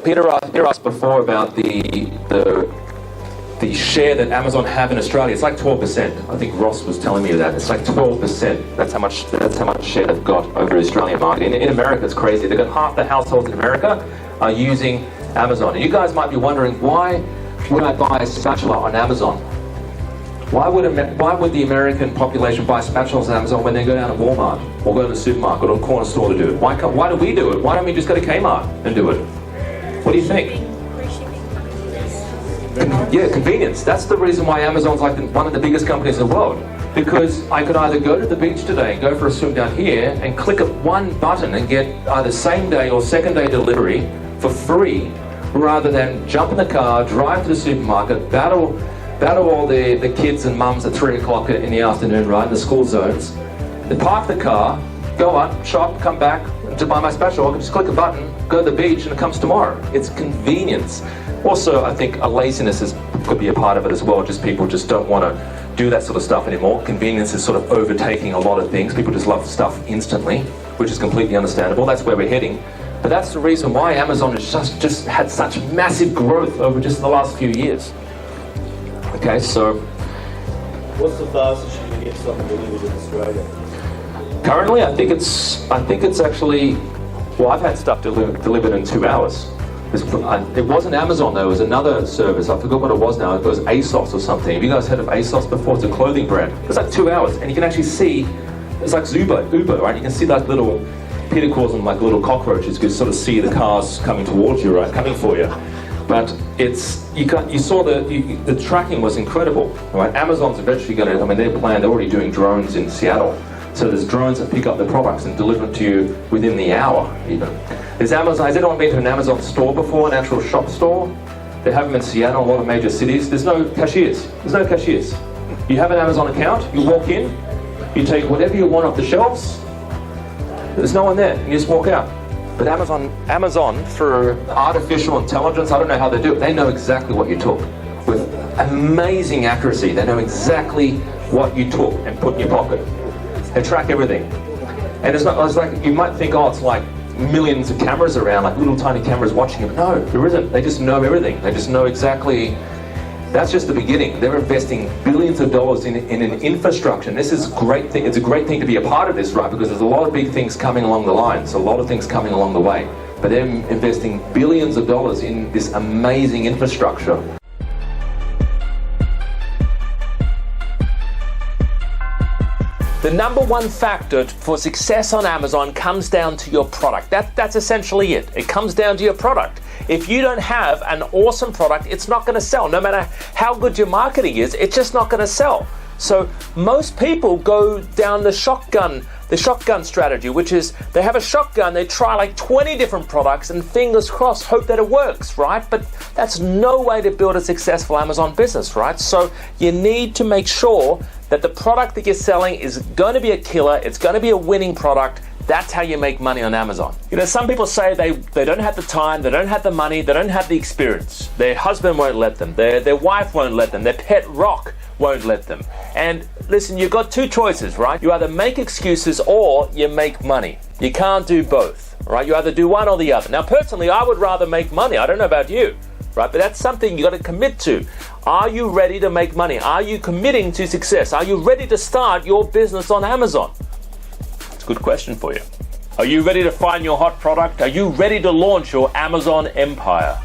Peter asked before about the share that Amazon have in Australia. It's like 12%. I think Ross was telling me that. It's like 12%. That's how much share they've got over the Australian market. In America, it's crazy. They've got half the households in America are using Amazon. And you guys might be wondering, why would I buy a spatula on Amazon? Why would the American population buy spatulas on Amazon when they go down to Walmart or go to the supermarket or a corner store to do it? Why do we do it? Why don't we just go to Kmart and do it? What do you think? Yeah, convenience. That's the reason why Amazon's like one of the biggest companies in the world. Because I could either go to the beach today and go for a swim down here and click one button and get either same day or second day delivery for free, rather than jump in the car, drive to the supermarket, battle all the kids and mums at 3 o'clock in the afternoon, right, in the school zones. They park the car, go up, shop, come back to buy my spatula. I can just click a button, go to the beach, and it comes tomorrow. It's convenience. Also, I think a laziness could be a part of it as well. Just people just don't want to do that sort of stuff anymore. Convenience is sort of overtaking a lot of things. People just love stuff instantly, which is completely understandable. That's where we're heading. But that's the reason why Amazon has just had such massive growth over just the last few years. Okay, so what's the fastest you can get something delivered in Australia? Currently, I think it's actually, well, I've had stuff delivered in 2 hours. It wasn't Amazon though, it was another service. I forgot what it was now. It was ASOS or something. Have you guys heard of ASOS before? It's a clothing brand. It's like 2 hours, and you can actually see, it's like Uber, right? You can see like little, Peter calls them like little cockroaches. You can sort of see the cars coming towards you, right? Coming for you. But you saw the tracking was incredible, right? Amazon's eventually they're already doing drones in Seattle. So there's drones that pick up the products and deliver them to you within the hour, even. There's Amazon. Has anyone been to an Amazon store before, an actual shop store? They have them in Seattle, a lot of major cities. There's no cashiers. You have an Amazon account, you walk in, you take whatever you want off the shelves, there's no one there, you just walk out. But Amazon, through artificial intelligence, I don't know how they do it, they know exactly what you took. With amazing accuracy, they know exactly what you took and put in your pocket. They track everything. And it's like, you might think, it's like millions of cameras around, like little tiny cameras watching it. No, there isn't. They just know everything. They just know exactly. That's just the beginning. They're investing billions of dollars in an infrastructure. And this is a great thing. It's a great thing to be a part of this, right? Because there's a lot of big things coming along the lines, a lot of things coming along the way. But they're investing billions of dollars in this amazing infrastructure. The number one factor for success on Amazon comes down to your product. That's essentially it. It comes down to your product. If you don't have an awesome product, it's not going to sell. No matter how good your marketing is, it's just not going to sell. So most people go down the shotgun strategy, which is they have a shotgun, they try like 20 different products and fingers crossed, hope that it works, right? But that's no way to build a successful Amazon business, right? So you need to make sure that the product that you're selling is going to be a killer, it's going to be a winning product. That's how you make money on Amazon. Some people say they don't have the time, they don't have the money, they don't have the experience. Their husband won't let them, their wife won't let them, their pet rock won't let them. And listen, you've got two choices, right? You either make excuses or you make money. You can't do both, right? You either do one or the other. Now, personally, I would rather make money. I don't know about you, right? But that's something you got to commit to. Are you ready to make money? Are you committing to success? Are you ready to start your business on Amazon? It's a good question for you. Are you ready to find your hot product? Are you ready to launch your Amazon empire?